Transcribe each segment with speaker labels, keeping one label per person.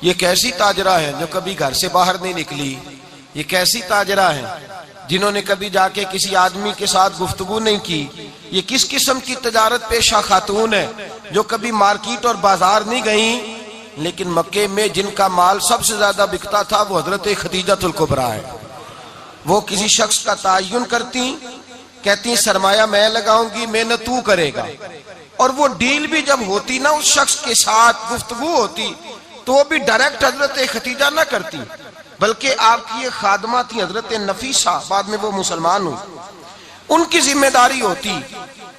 Speaker 1: ये कैसी ताजरा है जो कभी घर से बाहर नहीं निकली। ये कैसी ताजरा है जिन्होंने कभी जाके किसी आदमी के साथ गुफ्तगू नहीं की। ये किस किस्म की तजारत पेशा खातून है जो कभी मार्केट और बाजार नहीं गई। लेकिन मक्के में जिनका माल सबसे ज्यादा बिकता था वो हजरत खदीजतुल कुबरा है। वो किसी शख्स का तायुन करती, कहती सरमाया मैं लगाऊंगी, मेहनत तू करेगा। और वो डील भी जब होती ना उस शख्स के साथ गुफ्तगू होती तो वो भी डायरेक्ट हजरत खदीजा ना करती, बल्कि आपकी ये खादमा थी हजरत नफीसा, बाद में वो मुसलमान हुई। उनकी जिम्मेदारी होती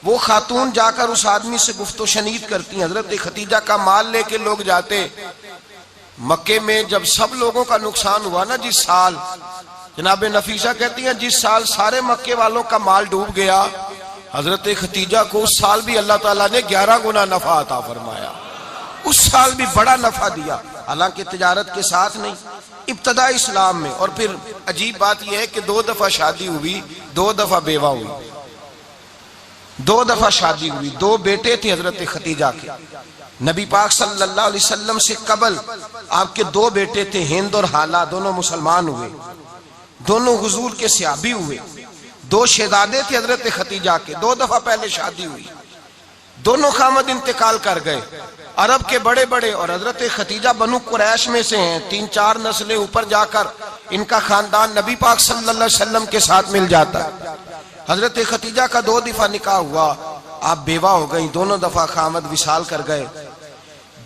Speaker 1: वो खातून जाकर उस आदमी से गुफ्तो शनीद करती। हजरत खदीजा का माल लेके लोग जाते मक्के में। जब सब लोगों का नुकसान हुआ ना जिस साल, जनाब नफीसा कहती हैं जिस साल सारे मक्के वालों का माल डूब गया, हजरत खदीजा को उस साल भी अल्लाह ताला ने 11 गुना नफा अता फरमाया। उस साल भी बड़ा नफा दिया, हालांकि तिजारत के साथ नहीं, इब्तदा इस्लाम में। और फिर अजीब बात यह है कि 2 दफा शादी हुई, 2 दफा बेवा हुई, 2 दफा शादी हुई। 2 बेटे थे हजरत खदीजा के। नबी पाक सल्लल्लाहु अलैहि वसल्लम से कबल आपके 2 बेटे थे, हिंद और हाला, दोनों मुसलमान हुए, दोनों हुजूर के सहाबी हुए। 2 शहजादे थे हजरत खदीजा के, 2 दफा पहले शादी हुई। दोनों खामद इंतकाल कर गए, अरब के बड़े बड़े। और हजरत खदीजा बनु कुरैश में से हैं, 3-4 नस्लें ऊपर जाकर इनका खानदान नबी पाक सल्लल्लाहु अलैहि वसल्लम के साथ मिल जाता है। हजरत खदीजा का 2 दफा निकाह हुआ, आप बेवा हो गई, दोनों दफा खामद विसाल कर गए।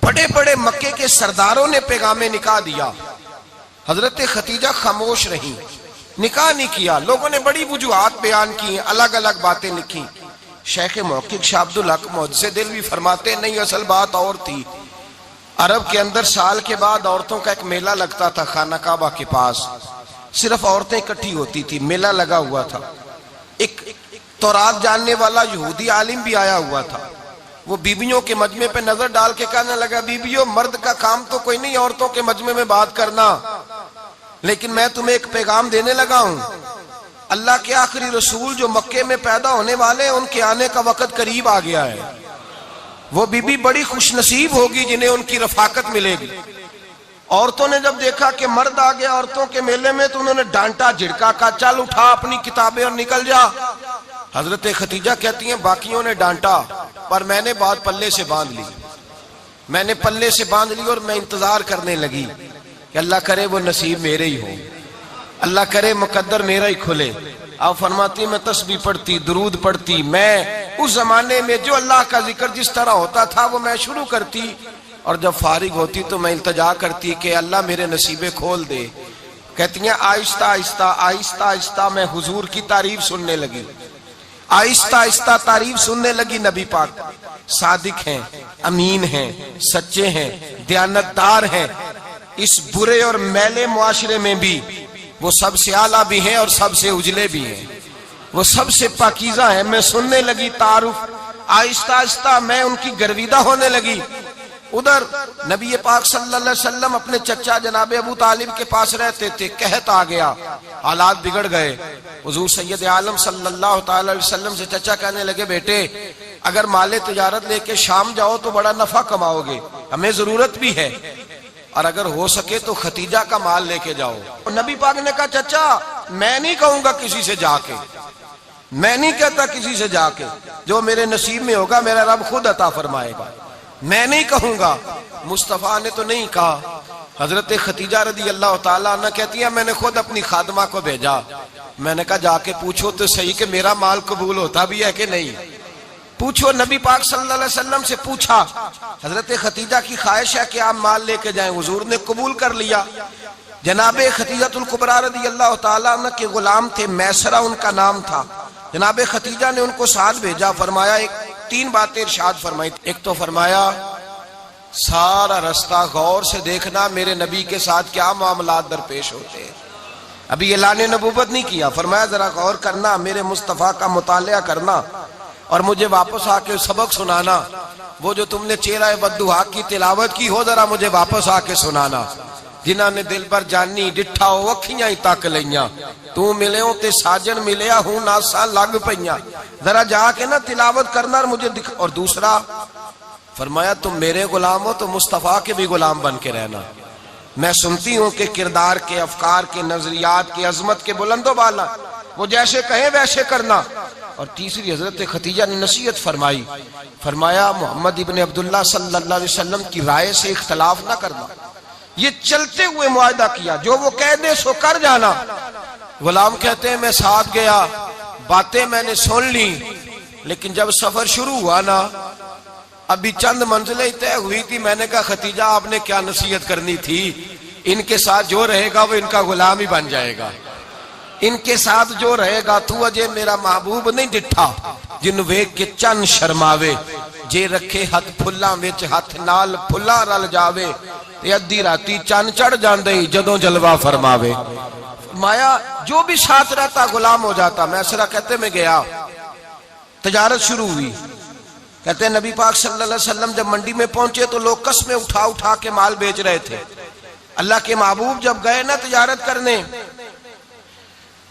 Speaker 1: बड़े बड़े मक्के के सरदारों ने पैगामे निकाह दिया, हजरत खदीजा खामोश रही, निकाह नहीं किया। लोगों ने बड़ी वजूहात बयान की, अलग अलग बातें लिखी। शेख मुहक्किक शाह अब्दुल हक मुहद्दिस दिल्वी फरमाते नहीं, असल बात और थी। अरब के अंदर साल के बाद औरतों का एक मेला लगता था खाना काबा के पास, सिर्फ औरतें इकट्ठी होती थी, मेला लगा हुआ था। एक तौरात जानने वाला यहूदी आलिम भी आया हुआ था। वो बीबियों के मजमे पे नजर डाल के कहने लगा, बीबियों मर्द का काम तो कोई नहीं औरतों के मजमे में बात करना, लेकिन मैं तुम्हें एक पैगाम देने लगा हूं। अल्लाह के आखिरी रसूल जो मक्के में पैदा होने वाले हैं, उनके आने का वक्त करीब आ गया है। वो बीबी बड़ी खुशनसीब होगी जिन्हें उनकी रफाकत मिलेगी। औरतों ने जब देखा कि मर्द आ गया औरतों के मेले में, तो उन्होंने डांटा, झिड़का, का चल उठा अपनी किताबें और निकल जा। हजरत खदीजा कहती हैं बाकियों ने डांटा, पर मैंने बात पल्ले से बांध ली। मैंने पल्ले से बांध ली और मैं इंतजार करने लगी कि अल्लाह करे वो नसीब मेरे ही हो, अल्लाह करे मुकद्दर मेरा ही खुले। आप फरमाती मैं तस्बीह पढ़ती, दुरूद पढ़ती। मैं उस जमाने में जो अल्लाह का जिक्र जिस तरह होता था वो मैं शुरू करती, और जब फारिग होती तो मैं इल्तजा करती कि अल्लाह मेरे नसीबे खोल दे। कहती हैं आहिस्ता आहिस्ता आहिस्ता आहिस्ता मैं हुजूर की तारीफ सुनने लगी, आहिस्ता आहिस्ता तारीफ सुनने लगी। नबी पाक सादिक हैं, अमीन हैं, सच्चे हैं, दयानतदार हैं। इस बुरे और मैले मुआशरे में भी वो सबसे आला भी हैं और सबसे उजले भी हैं, वो सबसे पाकीज़ा है। मैं सुनने लगी तारुफ, आहिस्ता आहिस्ता मैं उनकी गर्विदा होने लगी। उधर नबी पाक सल्लल्लाहु अलैहि वसल्लम अपने चचा जनाब अबू तालिब के पास रहते थे। कहत आ गया, हालात बिगड़ गए। हुजूर सैयद आलम सल्लल्लाहु अलैहि वसल्लम से चचा कहने लगे, बेटे अगर माले तिजारत लेके शाम जाओ तो बड़ा नफा कमाओगे, हमें जरूरत भी है, और अगर हो सके तो खदीजा का माल लेके जाओ। और नबी पाक ने कहा, चचा मैं नहीं कहूंगा किसी से जाके, मैं नहीं कहता किसी से जाके, जो मेरे नसीब में होगा मेरा रब खुद अता फरमाएगा, मैं नहीं कहूंगा। मुस्तफा ने तो नहीं कहा। हजरत खदीजा रदी अल्लाह ताला अन्हा कहती है मैंने खुद अपनी खादमा को भेजा। मैंने कहा जाके पूछो तो सही कि मेरा माल कबूल होता भी है कि नहीं, पूछो। नबी पाक सल्लल्लाहु अलैहि वसल्लम से पूछा। हजरत खदीजा की ख्वाहिश है कि आप माल लेके जाएं, हुजूर ने कबूल कर लिया। जनाबे खदीजतुल कुबरा रदी अल्लाह ताला अन्हा के गुलाम थे, मैसरा उनका नाम था। जनाबे खदीजा ने उनको साथ भेजा। फरमाया 3 बातें इरशाद फरमाई। एक तो फरमाया सारा रास्ता गौर से देखना मेरे नबी के साथ क्या मामलात दरपेश होते हैं। अभी ऐलान नबूवत नहीं किया, फरमाया जरा गौर करना, मेरे मुस्तफा का मुतालिया करना और मुझे वापस आके सबक सुनाना। वो जो तुमने चेहरा बद्दुआ की तिलावत की हो जरा मुझे वापस आके सुनाना। जिन्होंने दिल पर जानी डिठा हो अखियां ही तक लिया, तू मिले हो ते साजन मिलिया हूं नासा लग पईया, जरा जाके ना तिलावत करना और मुझे दिख। और दूसरा फरमाया तुम मेरे गुलाम हो तो मुस्तफा के भी गुलाम बन के रहना। मैं सुनती हूं कि किरदार के, अफकार के, नजरियात के, अजमत के बुलंदो बाला, वो जैसे कहे वैसे करना। और तीसरी हजरत खतीजा ने नसीहत फरमाई, फरमाया मोहम्मद इब्न अब्दुल्ला सल्लल्लाहु अलैहि वसल्लम की राय से इख्तलाफ ना करना। ये चलते हुए मुआहदा किया, जो वो कह दे सो कर जाना। गुलाम कहते हैं मैं साथ गया, बातें मैंने सुन ली, लेकिन जब सफर शुरू हुआ ना, अभी चंद मंजिलें तय हुई थी, मैंने कहा खतीजा आपने क्या नसीहत करनी थी, इनके साथ जो रहेगा वो इनका गुलाम ही बन जाएगा, इनके साथ जो रहेगा तू अजय मेरा महबूब नहीं डिठा, जिन वेख के चन शर्मावे, जे रखे हथ फुल्लां विच हथ नाल फुल्ला रल जावे, ते अद्धी राती चन चढ़ जांदे जदों जलवा फरमावे। माया जो भी साथ रहता गुलाम हो जाता। मैसरा कहते मैं गया, तजारत शुरू हुई। कहते हैं नबी पाक सल्लल्लाहु अलैहि वसल्लम जब मंडी में पहुंचे तो लोग कस्में उठा उठा के माल बेच रहे थे। अल्लाह के महबूब जब गए ना तजारत करने,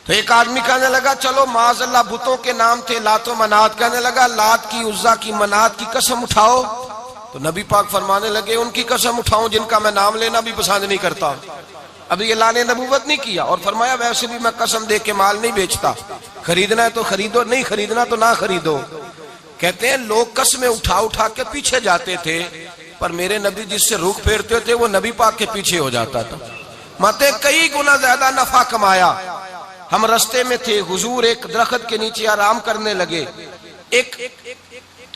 Speaker 1: तो एक आदमी कहने लगा चलो माज़अल्लाह बुतों के नाम थे लातो मनात, कहने लगा लात की, उज़्ज़ा की, मनात की कसम उठाओ। तो नबी पाक फरमाने लगे उनकी कसम उठाऊं जिनका मैं नाम लेना भी पसंद नहीं करता। अभी अल्लाह ने नबूवत नहीं किया, और फरमाया वैसे भी मैं कसम दे के माल नहीं बेचता, खरीदना है तो खरीदो, नहीं खरीदना तो ना खरीदो। कहते हैं लोग कसमें उठा उठा के पीछे जाते थे, पर मेरे नबी जिससे रुख फेरते थे वो नबी पाक के पीछे हो जाता था। माते कई गुना ज्यादा नफा कमाया। हम रास्ते में थे, हुजूर एक दरख्त के नीचे आराम करने लगे। एक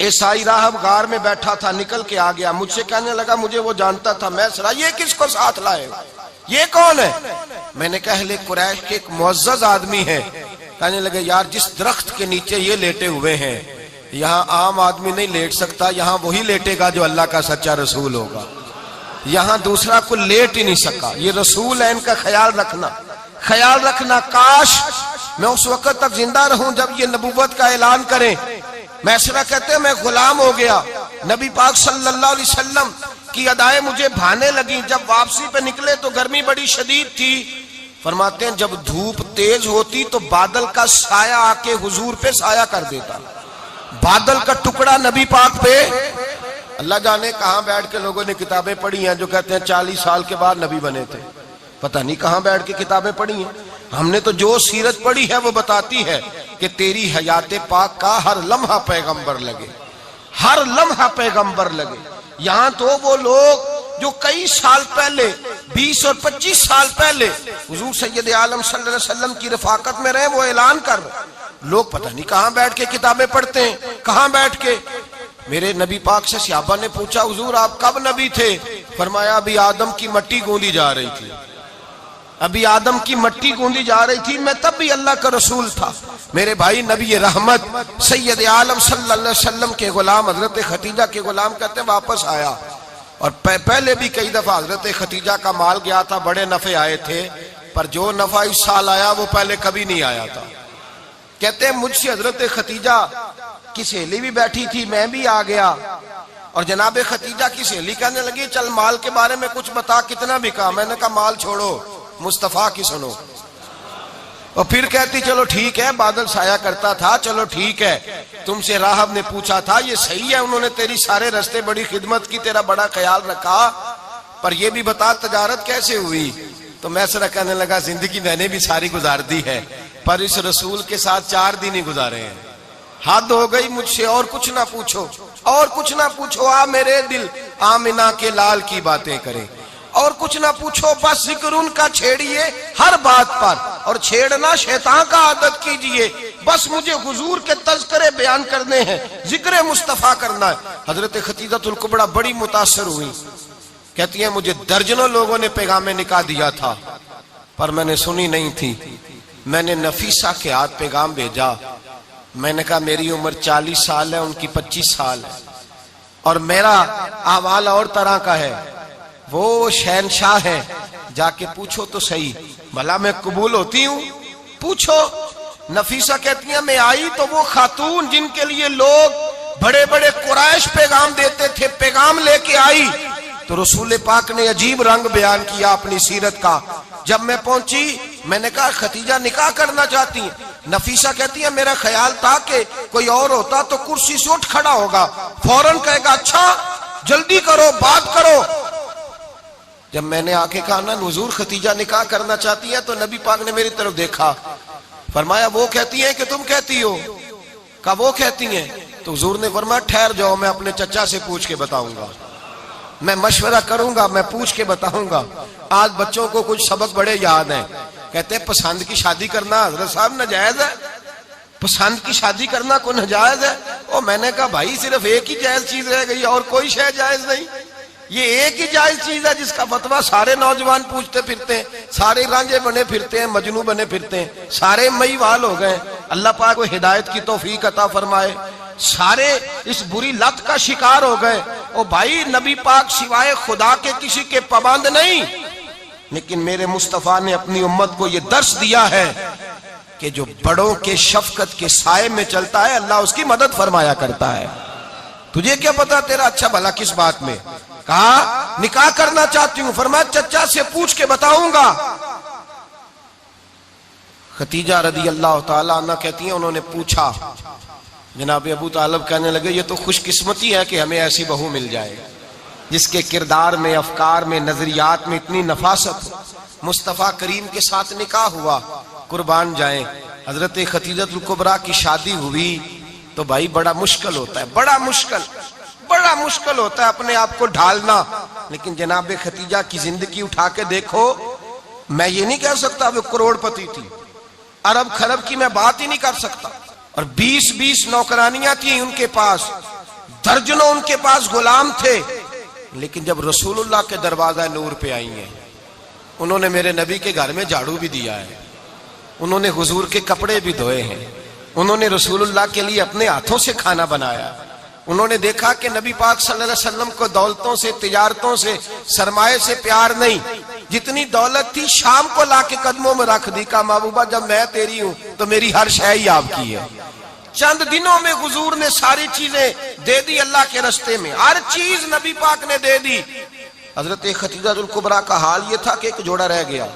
Speaker 1: ईसाई राहब गार में बैठा था, निकल के आ गया, मुझसे कहने लगा मुझे वो जानता था। मैं सरा ये किसको साथ लाए, ये कौन है? मैंने कहा अहले कुरैश के एक मुअज़्ज़ज़ आदमी है। कहने लगे यार जिस दरख्त के नीचे ये लेटे हुए हैं, यहाँ आम आदमी नहीं लेट सकता, यहाँ वही लेटेगा जो अल्लाह का सच्चा रसूल होगा, यहाँ दूसरा को लेट ही नहीं सका। ये रसूल है, इनका ख्याल रखना, ख्याल रखना। काश मैं उस वक्त तक जिंदा रहूं जब ये नबूवत का ऐलान करें। मैसरा कहते हैं मैं गुलाम हो गया। नबी पाक सल्लल्लाहु अलैहि वसल्लम की अदाएं मुझे भाने लगी। जब वापसी पे निकले तो गर्मी बड़ी शदीद थी। फरमाते हैं जब धूप तेज होती तो बादल का साया आके हुजूर पे साया कर देता, बादल का टुकड़ा नबी पाक पे। अल्लाह जाने कहां बैठ के लोगों ने किताबें पढ़ी हैं जो कहते हैं 40 साल के बाद नबी बने थे। पता नहीं कहां बैठ के किताबें पढ़ी हैं। हमने तो जो सीरत पढ़ी है वो बताती है कि तेरी हयाते पाक का हर लम्हा पैगंबर लगे, हर लम्हा पैगंबर लगे। यहाँ तो वो लोग जो कई साल पहले 20 और 25 साल पहले हुजूर सैयद आलम सल्लल्लाहु अलैहि वसल्लम की रफाकत में रहे, वो ऐलान कर रहे। लोग पता नहीं कहां बैठ के किताबें पढ़ते हैं, कहां बैठ के। मेरे नबी पाक से सहाबा ने पूछा हुजूर आप कब नबी थे? फरमाया अभी आदम की मट्टी गूंदी जा रही थी, अभी आदम की मट्टी गूंदी जा रही थी, मैं तब भी अल्लाह का रसूल था। मेरे भाई नबी रहमत सैयद आलम सल्लल्लाहु अलैहि वसल्लम के गुलाम हजरत खतीजा के गुलाम कहते वापस आया। और पहले भी कई दफा हजरत खतीजा का माल गया था, बड़े नफे आए थे, पर जो नफा इस साल आया वो पहले कभी नहीं आया था। कहते हैं मुझसे हजरत खतीजा की सहेली भी बैठी थी, मैं भी आ गया। और जनाब खतीजा की सहेली कहने लगी चल माल के बारे में कुछ बता, कितना बिका? मैंने कहा माल छोड़ो, मुस्तफा की सुनो। और फिर कहती चलो ठीक है, बादल साया करता था, चलो ठीक है। तुमसे राहब ने पूछा था, ये सही है, उन्होंने तेरी सारे रास्ते बड़ी खिदमत की, तेरा बड़ा ख्याल रखा, पर ये भी बता तजारत कैसे हुई? तो मैं सरा कहने लगा जिंदगी मैंने भी सारी गुजार दी है, पर इस रसूल के साथ 4 दिन ही गुजारे हैं। हद हो गई मुझसे, और कुछ ना पूछो, और कुछ ना पूछो। आ मेरे दिल आमिना के लाल की बातें करें, और कुछ ना पूछो, बस जिक्र उनका छेड़िए हर बात पर, और छेड़ना शैतान का आदत कीजिए। बस मुझे हुजूर के तज़किरे बयान करने हैं, जिक्र मुस्तफा करना है। हजरत खतीजतुल कुबरा बड़ी मुतासर हुई। कहती है मुझे दर्जनों लोगों ने पैगामे निकाह दिया था, पर मैंने सुनी नहीं थी। मैंने नफीसा के हाथ पैगाम भेजा। मैंने कहा मेरी उम्र 40 साल है, उनकी 25 साल है, और मेरा अहवाल और तरह का है। वो शहनशाह है, जाके पूछो तो सही, भला मैं कबूल होती हूँ? पूछो। नफीसा कहती है मैं आई तो वो खातून जिनके लिए लोग बड़े बड़े कुरैश पैगाम देते थे, पैगाम लेके आई। तो रसूल पाक ने अजीब रंग बयान किया अपनी सीरत का। जब मैं पहुंची मैंने कहा खतीजा निकाह करना चाहती है। नफीसा कहती है मेरा ख्याल था कि कोई और होता तो कुर्सी से उठ खड़ा होगा, फौरन कहेगा अच्छा जल्दी करो, बात करो। जब मैंने आके कहा ना हुजूर खतीजा निकाह करना चाहती है, तो नबी पाक ने मेरी तरफ देखा, फरमाया वो कहती हैं कि तुम कहती हो? कहा वो कहती हैं। तो हुजूर ने फरमाया ठहर जाओ, मैं अपने चचा से पूछ के बताऊंगा, मैं मशवरा करूंगा, मैं पूछ के बताऊंगा। आज बच्चों को कुछ सबक बड़े याद हैं। कहते हैं पसंद की शादी करना हजरत साहब नाजायज है, पसंद की शादी करना को नाजायज है। और मैंने कहा भाई सिर्फ एक ही जायज चीज रह गई और कोई शय जायज नहीं। ये एक ही जायज चीज है जिसका फतवा सारे नौजवान पूछते फिरते हैं, सारे रांझे बने फिरते हैं, मजनू बने फिरते हैं, सारे मईवाल हो गए। अल्लाह पाक को हिदायत की तौफीक अता फरमाए। सारे इस बुरी लत का शिकार हो गए। ओ भाई नबी पाक सिवाय खुदा के किसी के पाबंद नहीं, लेकिन मेरे मुस्तफा ने अपनी उम्मत को यह दर्श दिया है कि जो बड़ों के शफकत के साए में चलता है अल्लाह उसकी मदद फरमाया करता है। तुझे क्या पता तेरा अच्छा भला किस बात में? कहा निकाह करना चाहती हूं, फरमाया चचा से पूछ के बताऊंगा। खतीजा रदी अल्लाह ताला अन्हा कहती हैं उन्होंने पूछा, जनाब अबू तालिब कहने लगे ये तो खुशकिस्मती है कि हमें ऐसी बहू मिल जाए जिसके किरदार में, अफकार में, नजरियात में इतनी नफासत हो। मुस्तफा करीम के साथ निकाह हुआ, कुर्बान जाए। हजरत खतीजतुल कुबरा की शादी हुई तो भाई बड़ा मुश्किल होता है, बड़ा मुश्किल होता है अपने आप को ढालना। लेकिन जनाब खतीजा की जिंदगी उठा के देखो, मैं ये नहीं कह सकता वो करोड़पति थी, अरब खरब की मैं बात ही नहीं कर सकता। और 20-20 नौकरानियां थी उनके पास, दर्जनों उनके पास गुलाम थे। लेकिन जब रसूलुल्लाह के दरवाजा नूर पे आई हैं, उन्होंने मेरे नबी के घर में झाड़ू भी दिया है, उन्होंने हुजूर के कपड़े भी धोए हैं, उन्होंने रसूलुल्लाह के लिए अपने हाथों से खाना बनाया। उन्होंने देखा कि नबी पाक सल्लल्लाहु अलैहि वसल्लम को दौलतों से, तिजारतों से, सरमाए से प्यार नहीं, जितनी दौलत थी शाम को लाके कदमों में रख दी। का महबूबा जब मैं तेरी हूं तो मेरी हर शय ही आपकी है। चंद दिनों में हुजूर ने सारी चीजें दे दी अल्लाह के रास्ते में, हर चीज नबी पाक ने दे दी। हजरत खतीजतुल कुबरा का हाल ये था कि एक जोड़ा रह गया,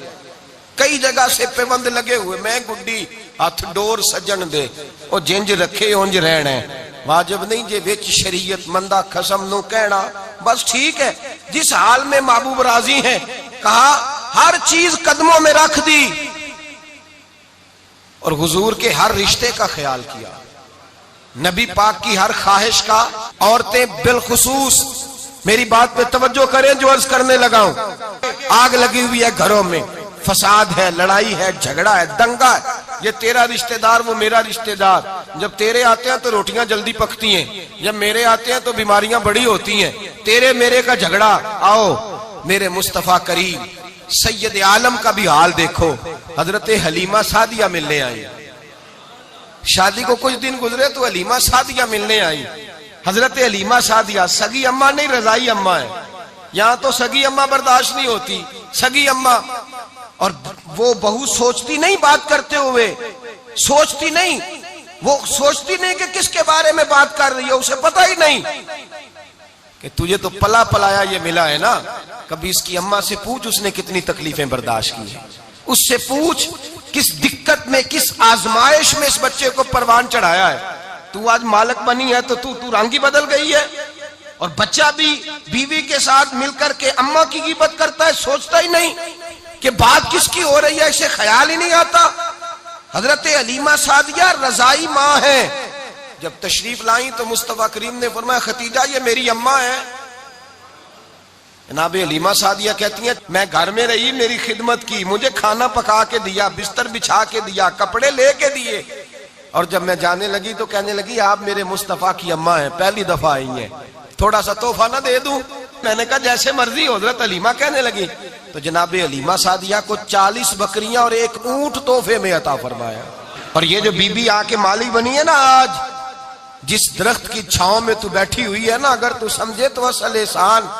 Speaker 1: कई जगह से पेबंद लगे हुए, मैं गुड्डी हथ डोर सजन दे और जिंज रखे उंज रहना वाजिब नहीं जे विच शरीयत मंदा खसम नु कहना। बस ठीक है, जिस हाल में महबूब राजी हैं, कहा हर चीज कदमों में रख दी और हुजूर के हर रिश्ते का ख्याल किया, नबी पाक की हर ख्वाहिश का। औरतें बिलखुसूस मेरी बात पे तवज्जो करें जो अर्ज करने लगा हूं। आग लगी हुई है घरों में, फसाद है, लड़ाई है, झगड़ा है, दंगा है, ये तेरा रिश्तेदार वो मेरा रिश्तेदार। जब तेरे आते हैं तो रोटियां जल्दी पकती हैं, जब मेरे आते हैं तो बीमारियां बड़ी होती हैं, तेरे मेरे का झगड़ा। आओ मेरे मुस्तफा करीम सैयद आलम का भी हाल देखो। हजरत हलीमा सादिया मिलने आई, शादी को कुछ दिन गुजरे तो हलीमा सादिया मिलने आई। हजरत हलीमा सादिया सगी अम्मा नहीं, रजाई अम्मा है। यहां तो सगी अम्मा बर्दाश्त नहीं होती, सगी अम्मा। और वो बहू सोचती नहीं बात करते हुए, सोचती नहीं, वो सोचती नहीं कि किसके बारे में बात कर रही है, उसे पता ही नहीं कि तुझे तो पला पलाया ये मिला है ना। कभी इसकी अम्मा से पूछ उसने कितनी तकलीफें बर्दाश्त की है, उससे पूछ किस दिक्कत में, किस आजमाइश में इस बच्चे को परवान चढ़ाया है। तू आज मालक बनी है तो तू रंग ही बदल गई है। और बच्चा भी बीवी के साथ मिलकर के अम्मा की गिबत करता है, सोचता ही नहीं कि बात किसकी हो रही है, इसे ख्याल ही नहीं आता। हजरत हलीमा सादिया रजाई माँ है। जब तशरीफ लाई तो मुस्तफा करीम ने फरमाया खतीजा ये मेरी अम्मा है। जनाब हलीमा सादिया कहती है मैं घर में रही, मेरी खिदमत की, मुझे खाना पका के दिया, बिस्तर बिछा के दिया, कपड़े लेके दिए, और जब मैं जाने लगी तो कहने लगी आप मेरे मुस्तफा की अम्मा हैं, पहली दफा आई हैं, थोड़ा सा तोहफा ना दे दूं। मैंने कहा जैसे मर्जी। हजरत हलीमा कहने लगी तो जनाब हलीमा सादिया को 40 बकरियां और एक ऊंट तोहफे में अता फरमाया। और ये जो बीबी आके मालिक बनी है ना, आज जिस दरख्त की छांव में तू बैठी हुई है ना, अगर तू समझे तो असल एहसान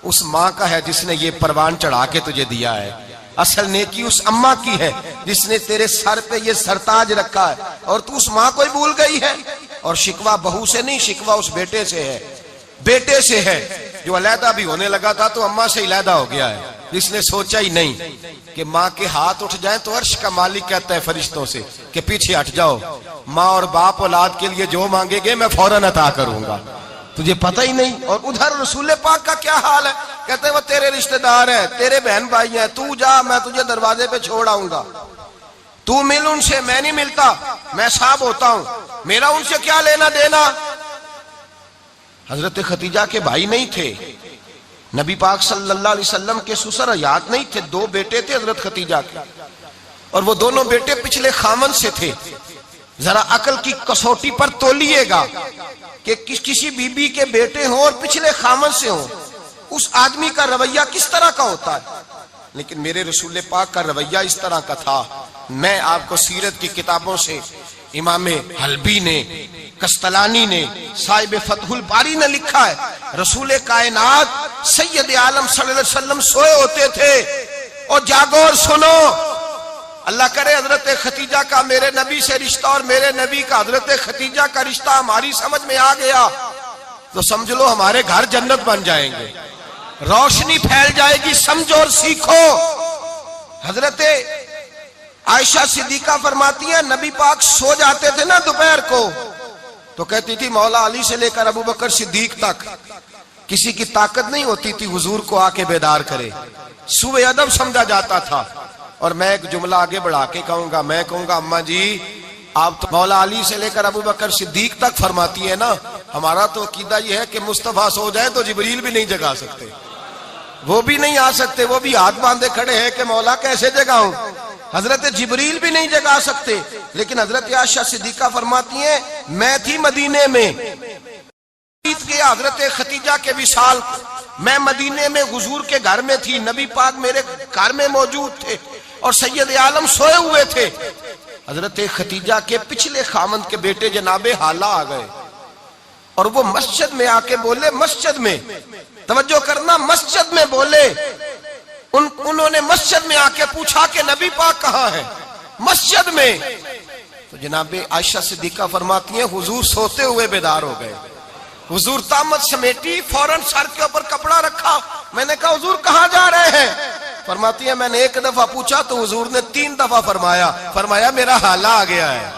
Speaker 1: उस माँ का है जिसने ये परवान चढ़ा के तुझे दिया है। असल नेकी उस अम्मा की है जिसने तेरे सर पे ये सरताज रखा है, और तू उस माँ को ही भूल गई है। और शिकवा बहू से नहीं, शिकवा उस बेटे से है, बेटे से है जो अलहदा भी होने लगा था तो अम्मा से अलहदा हो गया है, जिसने सोचा ही नहीं कि माँ के हाथ उठ जाए तो अर्श का मालिक कहता है फरिश्तों से कि पीछे हट जाओ, माँ और बाप औलाद के लिए जो मांगेगे मैं फौरन अता करूंगा। तुझे पता ही नहीं। और उधर रसूल पाक का क्या हाल है, कहते वो तेरे रिश्तेदार है, तेरे बहन भाई हैं, तू जा, मैं तुझे दरवाजे पे छोड़ आऊंगा, तू मिल उनसे, मैं नहीं मिलता, मैं साहब होता हूं, मेरा उनसे क्या लेना देना। हजरत खतीजा के भाई नहीं थे, नबी पाक सल्लल्लाहु अलैहि वसल्लम के ससुर हयात नहीं थे, दो बेटे थे हजरत खतीजा के, और वो दोनों बेटे पिछले खामन से थे। जरा अकल की कसौटी पर तोलिएगा कि किसी बीबी के बेटे हों और पिछले खामन से हों, उस आदमी का रवैया किस तरह का होता है। लेकिन मेरे रसूल पाक का रवैया इस तरह का था। मैं आपको सीरत की किताबों से, इमाम हल्बी ने, कस्तलानी ने, साहिब फतहुल बारी ने लिखा है, रसूल कायनात सैयद आलम सल्लल्लाहु अलैहि वसल्लम सोए होते थे, और जागो और सुनो, अल्लाह करे हजरत खतीजा का मेरे नबी से रिश्ता और मेरे नबी का हजरत खतीजा का रिश्ता हमारी समझ में आ गया तो समझ लो हमारे घर जन्नत बन जाएंगे, रोशनी फैल जाएगी। समझो और सीखो। हजरत आयशा सिद्दीका फरमाती है, नबी पाक सो जाते थे ना दोपहर को, तो कहती थी मौला अली से लेकर अबू बकर सिद्दीक तक किसी की ताकत नहीं होती थी हुजूर को आके बेदार करे, सुबह अदब समझा जाता था। और मैं एक जुमला आगे बढ़ा के कहूंगा, मैं कहूंगा अम्मा जी आप तो मौला अली से लेकर अबू बकर सिद्दीक तक फरमाती है ना, हमारा तो अकीदा यह है कि मुस्तफा सो जाए तो जिब्रील भी नहीं जगा सकते, वो भी नहीं आ सकते, वो भी हाथ बांधे खड़े हैं कि मौला कैसे जगाऊं, हजरत जिब्रील भी नहीं जगा सकते। लेकिन हजरत आयशा सिद्दीका फरमाती है, मैं थी मदीने में गया हजरत खतीजा के विसाल, मैं मदीने में हुजूर के घर में थी, नबी पाक मेरे घर में मौजूद थे और सैयद आलम सोए हुए थे। हजरत खतीजा के पिछले खामन के बेटे जनाबे हाला आ गए और वो मस्जिद में आके बोले, मस्जिद में तवज्जो करना, मस्जिद में बोले, उन्होंने मस्जिद में आके पूछा कि नबी पाक कहाँ है, मस्जिद में। तो जनाबे आयशा सिद्दीका फरमाती हैं, हुजूर सोते हुए बेदार हो गए। हुजूर तामत समेटी, फौरन सर के ऊपर कपड़ा रखा, मैंने कहा हुजूर कहाँ जा रहे हैं। फरमाती है मैंने एक दफा पूछा तो हुजूर ने 3 दफा फरमाया मेरा हाला आ गया है,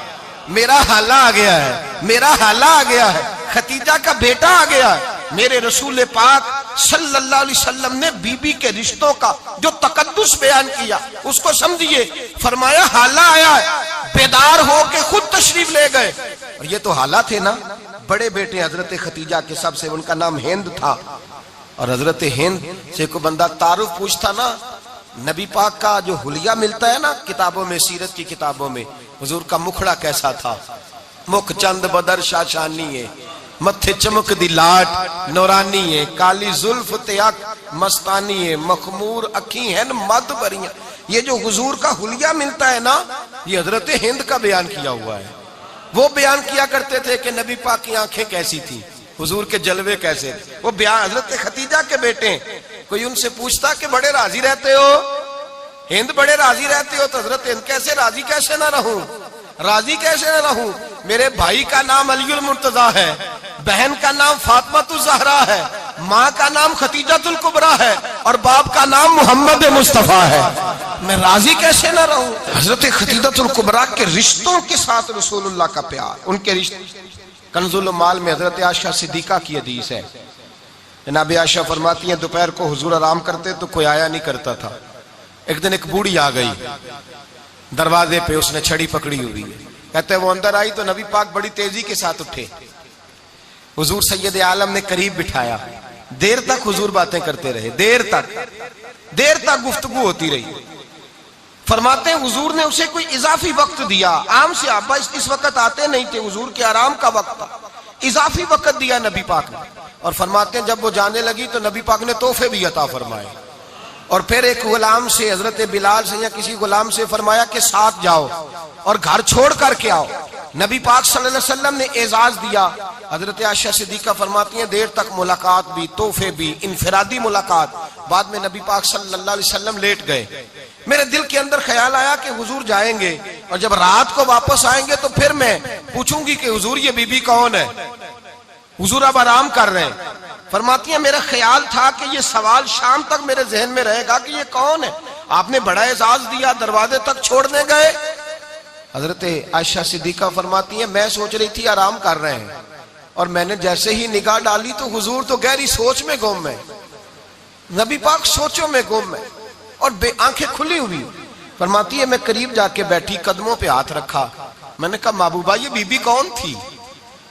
Speaker 1: मेरा हाला आ गया है, मेरा हाला आ गया है, खतीजा का बेटा आ गया है। मेरे रसूल पाक सल्लल्लाहु अलैहि वसल्लम ने बीबी के रिश्तों का जो तकद्दुस बयान किया उसको समझिए, फरमाया हाला आया है, बेदार होके खुद तशरीफ ले गए। और ये तो हाला थे ना, बड़े बेटे हजरत खतीजा के, सबसे उनका नाम हिंद था। और हजरत हिंद से कोई बंदा तारुफ पूछता ना, नबी पाक का जो हुलिया मिलता है ना किताबों में, सीरत की किताबों में, हुजूर का मुखड़ा कैसा था, मुख चंद बदर शाशानी है, मत्थे चमक दी लाट नौरानी है, काली जुल्फ त्याग मस्तानी है, मखमूर अखी है मद भरियां। ये जो हुजूर का हुलिया मिलता है ना, ये हजरत हिंद का बयान किया हुआ है। वो बयान किया करते थे कि नबी पाक की आंखें कैसी थी, हुजूर के जलवे कैसे थे। वो बयान हजरत खतीजा के बेटे, कोई उनसे पूछता कि बड़े राजी रहते हो, हिंद बड़े राजी रहते हो, तो हजरत हिंद कैसे राजी कैसे ना रहूं, राजी कैसे ना रहूं, मेरे भाई का नाम अलीउल मुर्तजा है, बहन का नाम फातिमातुज ज़हरा है, माँ का नाम खतीजातुल कुबरा है और बाप का नाम मोहम्मद मुस्तफा है, मैं राजी कैसे ना रहूं। हजरत खतीजातुल कुबरा के रिश्तों के साथ रसूलुल्लाह का प्यार, उनके रिश्ते। कंजुल माल में हजरत आयशा सिद्दीका की हदीस है, जनाब आयशा फरमाती हैं दोपहर को हुजूर आराम करते तो कोई आया नहीं करता था। एक दिन एक बूढ़ी आ गई दरवाजे पे, उसने छड़ी पकड़ी हुई है, कहते वो अंदर आई तो नबी पाक बड़ी तेजी के साथ उठे, हुजूर सैयद आलम ने करीब बिठाया, देर तक हुजूर बातें करते रहे, देर तक गुफ्तगू होती रही। फरमाते हैं हुजूर ने उसे कोई इजाफी वक्त दिया, आम से आबा इस वक्त आते नहीं थे, हुजूर के आराम का वक्त था, इजाफी वक्त दिया नबी पाक ने। और फरमाते हैं जब वो जाने लगी तो नबी पाक ने तोहफे भी अता फरमाए, और फिर एक गुलाम से, हजरत बिलाल से या किसी गुलाम से फरमाया कि साथ जाओ और घर छोड़ करके आओ। नबी पाक सल्लल्लाहु अलैहि वसल्लम ने एजाज दिया। हजरत आयशा सिद्दीका फरमाती हैं देर तक मुलाकात भी, तोहफे भी, इनफरादी मुलाकात। बाद में नबी पाक सल्लल्लाहु अलैहि वसल्लम लेट गए। मेरे दिल के अंदर ख्याल आया कि हुजूर जाएंगे और जब रात को वापस आएंगे तो फिर मैं पूछूंगी कि हुजूर ये बीबी कौन है, हुजूर अब आराम कर रहे हैं। फरमाती हैं मेरा ख्याल था कि ये सवाल शाम तक मेरे जहन में रहेगा कि ये कौन है, आपने बड़ा एजाज दिया, दरवाजे तक छोड़ने गए। हजरत आयशा सिद्दीका फरमाती हैं मैं सोच रही थी आराम कर रहे हैं और मैंने जैसे ही निगाह डाली तो हुजूर तो गहरी सोच में गुम है, नबी पाक सोचों में गुम है और आंखें खुली हुई। फरमाती है मैं करीब जाके बैठी, कदमों पे हाथ रखा, मैंने कहा महबूबा ये बीबी कौन थी?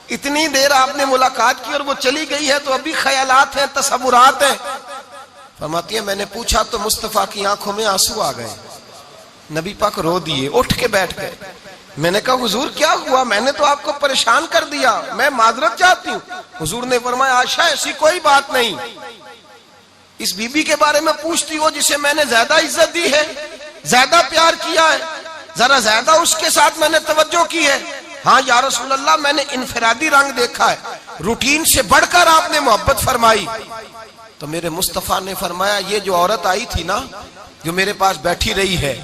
Speaker 1: इतनी देर आपने मुलाकात की और वो चली गई है, तो अभी ख्यालात हैं, तसव्वुरात हैं। फरमाती है मैंने पूछा तो मुस्तफा की आंखों में आंसू आ गए, नबी पाक रो दिए, उठ के बैठ गए। मैंने कहा हुजूर क्या हुआ? मैंने तो आपको परेशान कर दिया, मैं माजरत चाहती हूँ। हुजूर ने फरमाया आशा ऐसी कोई बात नहीं, इस बीबी के बारे में पूछती हो जिसे मैंने ज्यादा इज्जत दी है, ज्यादा प्यार किया है, जरा ज्यादा उसके साथ मैंने तवज्जो की है। हाँ या रसूल अल्लाह, मैंने इनफरादी रंग देखा है, रूटीन से बढ़कर आपने मोहब्बत फरमाई। तो मेरे मुस्तफा ने फरमाया ये जो औरत आई थी ना, जो मेरे पास बैठी रही है,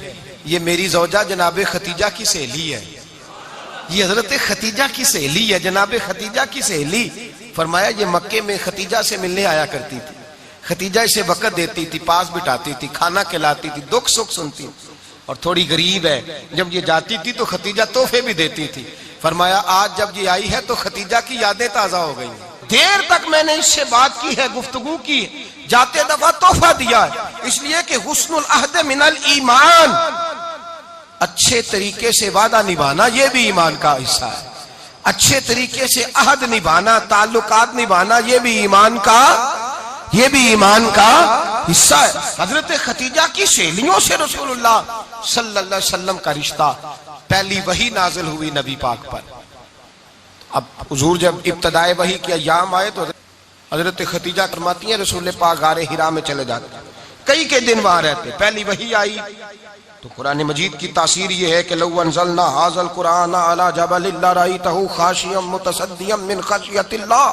Speaker 1: ये मेरी जौजा जनाबे खतीजा की सहेली है, ये हजरत खतीजा की सहेली है, जनाबे खतीजा की सहेली। फरमाया ये मक्के में खतीजा से मिलने आया करती थी, खतीजा इसे वक़्त देती थी, पास बिठाती थी, खाना खिलाती थी, दुख सुख सुनती, और थोड़ी गरीब है, जब ये जाती थी तो खतीजा तोहफे भी देती थी। फरमाया आज जब ये आई है तो खतीजा की यादें ताजा हो गई, देर तक मैंने इससे बात की है, गुफ्तगू की, जाते दफा तोहफा दिया है, इसलिए कि हुस्नुल अहद मिनल ईमान, अच्छे तरीके से वादा निभाना ये भी ईमान का हिस्सा है, अच्छे तरीके से अहद निभाना, ताल्लुकात निभाना ये भी ईमान का हिस्सा है। हजरत खतीजा की सहेलियों से रसूलुल्लाह सल्लल्लाहु अलैहि वसल्लम का रिश्ता, पहली वही नाजिल हुई नबी पाक पर। अब हुजूर जब इब्तदाए वही के अय्याम आए तो हजरत खतीजा फरमाती हैं रसूल पाक गारे हिरा में चले जाते, कई के दिन वहां रहते। पहली वही आई तो कुरान मजीद की तासीर ये है कि लौ अंज़लना हाज़ल कुरान अला जबलिन लरअयतहु खाशियम मुतसद्दियम मिन खशियतिल्लाह।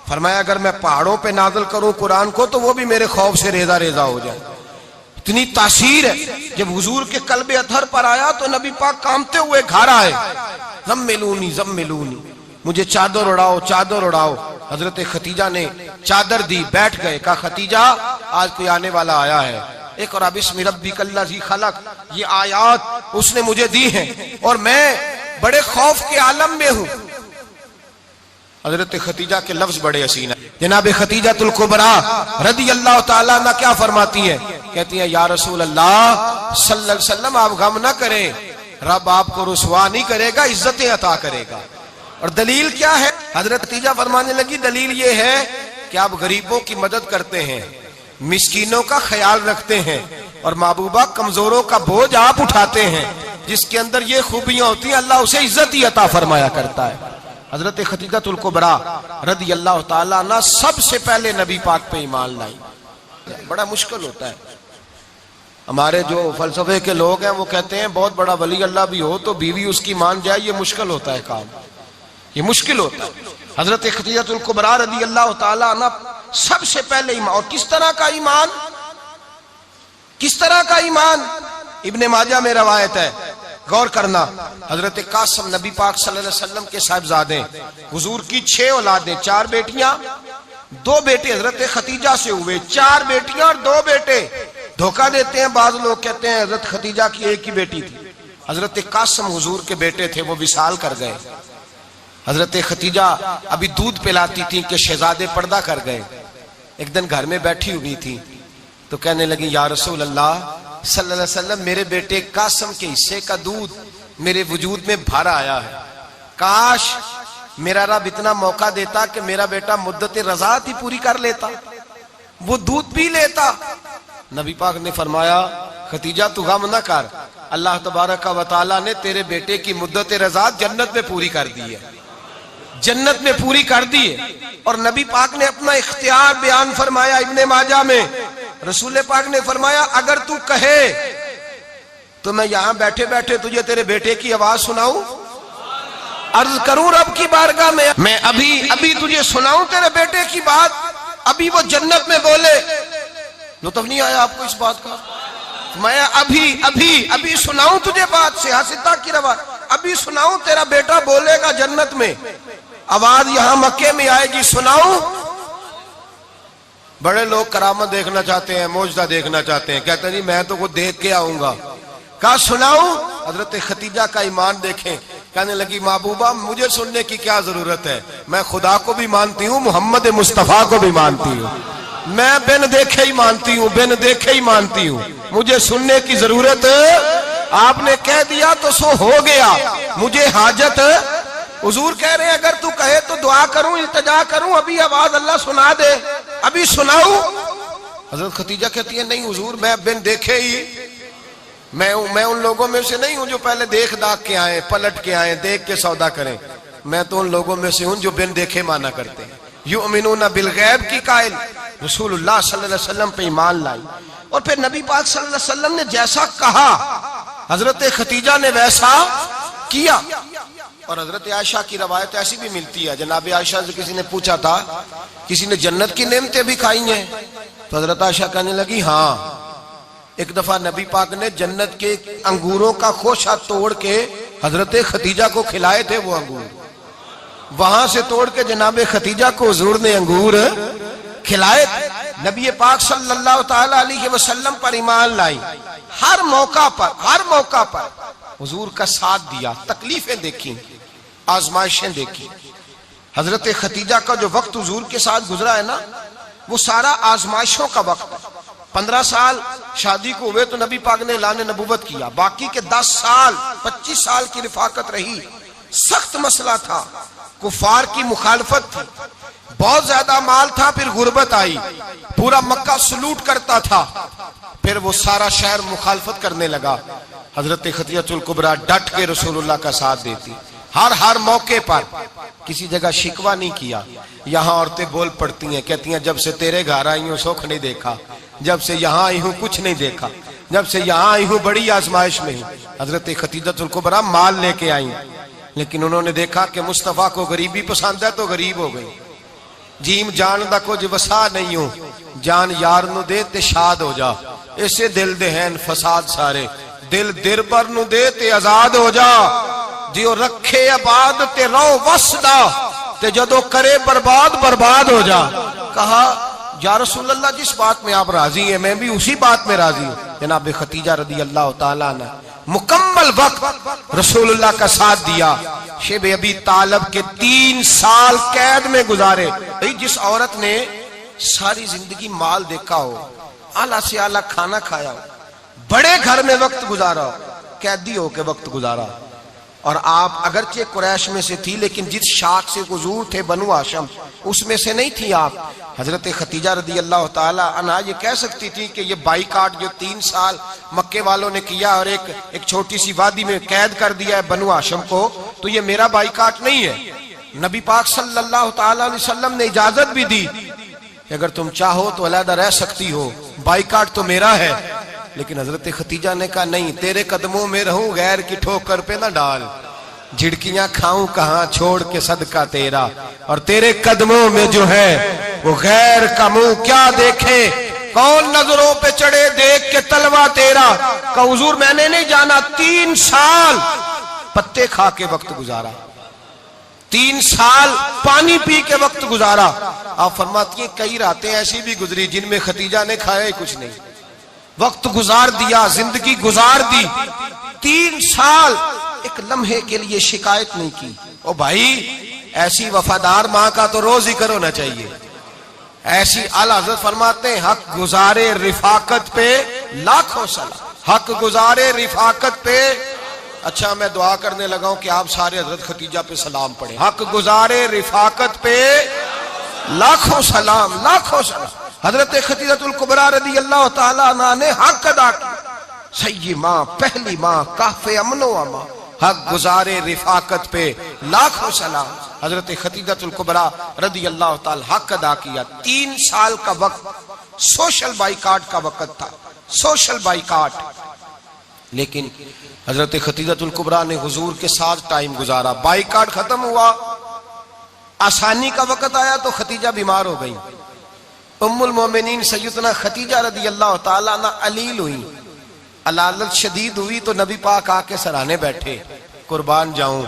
Speaker 1: फरमाया अगर मैं पहाड़ों पे नाज़िल करूं कुरान को तो वो भी मेरे खौफ से रेजा रेजा हो जाए, इतनी तासीर है। जब हुजूर के कल्बे अथर पर आया तो नबी पाक कांपते हुए घर आए, ज़म्मिलूनी, मुझे चादर उड़ाओ, चादर उड़ाओ। हजरत खतीजा ने चादर दी, बैठ गए, कहा खतीजा आज कोई आने वाला आया है, इक़रा बिस्मि रब्बिकल्लज़ी खलक़, ये आयात उसने मुझे दी हैं और मैं बड़े खौफ के आलम में हूं। हजरत खतीजा के लफ्ज बड़े हसीन है। जनाब खतीजातुल कुबरा रदी अल्लाह ताला अन्हा क्या फरमाती है, कहती है या रसूल अल्लाह सल्लल्लाहु अलैहि वसल्लम आप गम ना करें, रब आपको रुसवा नहीं करेगा, इज्जतें अता करेगा। और दलील क्या है? हजरत खतीजा फरमाने लगी दलील ये है कि आप गरीबों की मदद करते हैं, मिस्कीनों का ख्याल रखते हैं, और महबूबा कमजोरों का बोझ आप उठाते हैं। जिसके अंदर ये खूबियां होती हैं अल्लाह उसे इज्जत ही अता फरमाया करता है। हजरत खतीजातुल कुबरा रदी अल्लाह ताला अन्हा सबसे पहले नबी पाक पे ईमान लाई। बड़ा मुश्किल होता है, हमारे जो फलसफे के लोग हैं वो कहते हैं बहुत बड़ा वली अल्लाह भी हो तो बीवी उसकी मान जाए, ये मुश्किल होता है काम, ये मुश्किल होता है। हजरत खतीजातुल कुबरा रदी अल्लाह ताला अन्हा सबसे पहले ईमान, और किस तरह का ईमान, किस तरह का ईमान? इब्ने माजा में रवायत है, गौर करना। हजरत कासिम नबी पाक सल्लल्लाहु अलैहि वसल्लम के साहिबजादे, हुजूर की 6 औलादें, 4 बेटियां 2 बेटे हजरत खतीजा से हुए, 4 बेटियां और 2 बेटे। धोखा देते हैं बाज लोग, कहते हैं हजरत खतीजा की एक ही बेटी थी। हजरत कासिम हुजूर के बेटे थे, वो विसाल कर गए। हजरत खतीजा अभी दूध पिलाती थी कि शहजादे पर्दा कर गए। एक दिन घर में बैठी हुई थी तो कहने लगी या रसूल अल्लाह सल्लल्लाहु अलैहि वसल्लम मेरे बेटे कासिम के हिस्से का दूध मेरे वजूद में भर आया है, काश मेरा रब इतना मौका देता कि मेरा बेटा मुद्दत रज़ात ही पूरी कर लेता, वो दूध पी लेता। नबी पाक ने फरमाया खतीजा तू गम न कर, अल्लाह तबारक व तआला ने तेरे बेटे की मुद्दत रज़ात जन्नत में पूरी कर दी है, जन्नत में पूरी कर दी है। और नबी पाक ने अपना इख्तियार बयान फरमाया इब्ने माजा में, रसूल पाक ने फरमाया अगर तू कहे तो मैं यहां बैठे बैठे तुझे तेरे बेटे की आवाज सुनाऊं, अर्ज करूं रब की बारगाह में, मैं अभी तुझे सुनाऊं तेरे बेटे की बात, अभी वो जन्नत में बोले। लुत्फ नहीं आया आपको इस बात का? मैं अभी सुनाऊं तुझे बात, सियासता की रवाज, अभी सुनाऊं तेरा बेटा बोलेगा जन्नत में, आवाज यहां मक्के में आएगी, सुनाऊं। बड़े लोग करामत देखना चाहते हैं, मौजदा देखना चाहते हैं, कहते हैं जी मैं तो वो देख के आऊंगा। कहा सुनाऊं? हजरत खतीजा का ईमान देखें, कहने लगी महबूबा मुझे सुनने की क्या जरूरत है, मैं खुदा को भी मानती हूँ, मोहम्मद मुस्तफा को भी मानती हूँ, मैं बिन देखे ही मानती हूँ, बिन देखे ही मानती हूँ, मुझे सुनने की जरूरत आपने कह दिया तो सो हो गया, मुझे हाजत। हुजूर कह रहे हैं अगर तू कहे तो दुआ करूं, इल्तिजा करूं, अभी आवाज अल्लाह सुना दे, अभी सुनाऊं। हजरत खतीजा कहती है नहीं हुजूर, मैं बिन देखे ही, मैं उन लोगों में से नहीं हूं जो पहले देख दाख के आए, पलट के आए, देख के सौदा करें, मैं तो उन लोगों में से हूं जो बिन देखे माना करते हैं। युमिनूना बिल गैब की कायल रसूलुल्लाह सल्लल्लाहु अलैहि वसल्लम पे ईमान लाई। और फिर नबी पाक सल्लल्लाहु अलैहि वसल्लम ने जैसा कहा हजरत खतीजा ने वैसा किया। और हजरत आयशा की रवायत ऐसी भी मिलती है, जनाब आयशा से किसी ने पूछा था किसी ने जन्नत की नेमतें भी खाई हैं, तो हजरत आयशा कहने लगी हाँ, एक दफा नबी पाक ने जन्नत के अंगूरों का खोशा तोड़ के हजरत खतीजा को खिलाए थे, वो अंगूर वहां से तोड़ के जनाब खतीजा को हुजूर ने अंगूर खिलाए थे। नबी पाक सल्लल्लाहु ताला अलैहि वसल्लम पर ईमान लाई, हर मौका पर हुजूर का साथ दिया, तकलीफें देखी, आजमाइशें देखी। हजरत खतीजा का जो वक्त हुजूर के साथ गुजरा है ना, वो सारा आजमाइशों का वक्त है। 15 साल शादी को हुए तो नबी पाक ने ऐलान नबूवत किया, बाकी के 10 साल 25 साल की रिफाकत रही, सख्त मसला था, कुफार की मुखालफत थी, बहुत ज्यादा माल था, फिर गुर्बत आई, पूरा मक्का सलूट करता था, फिर वो सारा शहर मुखालफत करने लगा। हजरत खतीजतुल कुबरा डट के रसूलुल्लाह का साथ देती, हर मौके पर किसी जगह शिकवा नहीं किया। यहाँ औरतें बोल पड़ती हैं, कहती हैं जब से तेरे घर आई हूँ सुख नहीं देखा, जब से यहाँ आई हूँ कुछ नहीं देखा, जब से यहाँ आई हूँ बड़ी आजमाइश में हूँ। हजरत खतीजतुल कुबरा माल लेके आई, लेकिन उन्होंने देखा कि मुस्तफा को गरीबी पसंद है तो गरीब हो गई। जीम जान दा कुछ वसा नहीं हो, जान यार नु दे ते शाद हो जा, इसे दिल दे हैं फसाद सारे, दिल दिरबर नु दे ते आजाद हो जा, जियो रखे आबाद ते रहो वसदा, ते जदों करे बर्बाद हो जा। कहा या रसूल अल्लाह जिस बात में आप राजी हैं मैं भी उसी बात में राजी हूँ। जनाब खतीजा रदी अल्लाह ताला ने मुकम्मल वक्त रसूलुल्लाह का साथ दिया। शेब अबी तालब के 3 साल कैद में गुजारे। जिस औरत ने सारी जिंदगी माल देखा हो, आला से आला खाना खाया हो, बड़े घर में वक्त गुजारा हो, कैदी हो के वक्त गुजारा, और आप अगरचे कुरैश में से थी लेकिन जिस शाख से हुजूर थे बनु हाशिम उसमें से नहीं थी आप। हजरत खतीजा रदी अल्लाह ताला अन्हा ये कह सकती थी कि ये बाइकाट जो 3 साल मक्के वालों ने किया और एक छोटी सी वादी में कैद कर दिया है बनु हाशिम को, तो ये मेरा बाइकाट नहीं है। नबी पाक सल्लल्लाहु ताला अलैहि वसल्लम ने इजाजत भी दी कि अगर तुम चाहो तो अलहदा रह सकती हो, बाइकाट तो मेरा है। लेकिन हजरत खतीजा ने कहा नहीं, तेरे कदमों में रहूं, गैर की ठोकर पे ना डाल, झिड़कियां खाऊं कहां छोड़ के सदका तेरा, और तेरे कदमों में जो है वो गैर का मुंह क्या देखे, कौन नजरों पे चढ़े देख के तलवा तेरा। का हुजूर मैंने नहीं जाना, 3 साल पत्ते खा के वक्त गुजारा, 3 साल पानी पी के वक्त गुजारा। आप फरमाती हैं कई रातें ऐसी भी गुजरी जिनमें खतीजा ने खाया ही कुछ नहीं, वक्त गुजार दिया, जिंदगी गुजार दी। 3 साल एक लम्हे के लिए शिकायत नहीं की। ओ भाई ऐसी वफादार माँ का तो रोज जिक्र होना चाहिए। ऐसी आला हज़रत फरमाते हैं हक गुजारे रिफाकत पे लाखों सलाम, हक गुजारे रिफाकत पे। अच्छा मैं दुआ करने लगा हूं कि आप सारे हजरत खतीजा पे सलाम पढ़े। हक गुजारे रिफाकत पे लाखों सलाम, लाखों सलाम। हजरत खतीजतुल कुबरा रदी अल्लाह ताला अन्हा ने हक अदा किया। सही माँ, पहली माँ, काफे अमनो अमा, हक गुजारे रिफाकत पे लाखों सलाम। हजरत खतीजतुल कुबरा रदी अल्लाह ताला हक अदा किया। 3 साल का वक्त सोशल बाइकाट का वक्त था, सोशल बाइकाट। लेकिन हजरत खतीजतुल कुबरा ने हुजूर के साथ टाइम गुजारा। बाइकाट खत्म हुआ, आसानी का वक्त आया तो खतीजा बीमार हो गई। उम्मुल मोमिनीन सैयदना खतीजा रदी अल्लाह ताला अन्हा अलील हुई, अलालत शदीद हुई तो नबी पाक आके सराहने बैठे। कुर्बान जाऊं,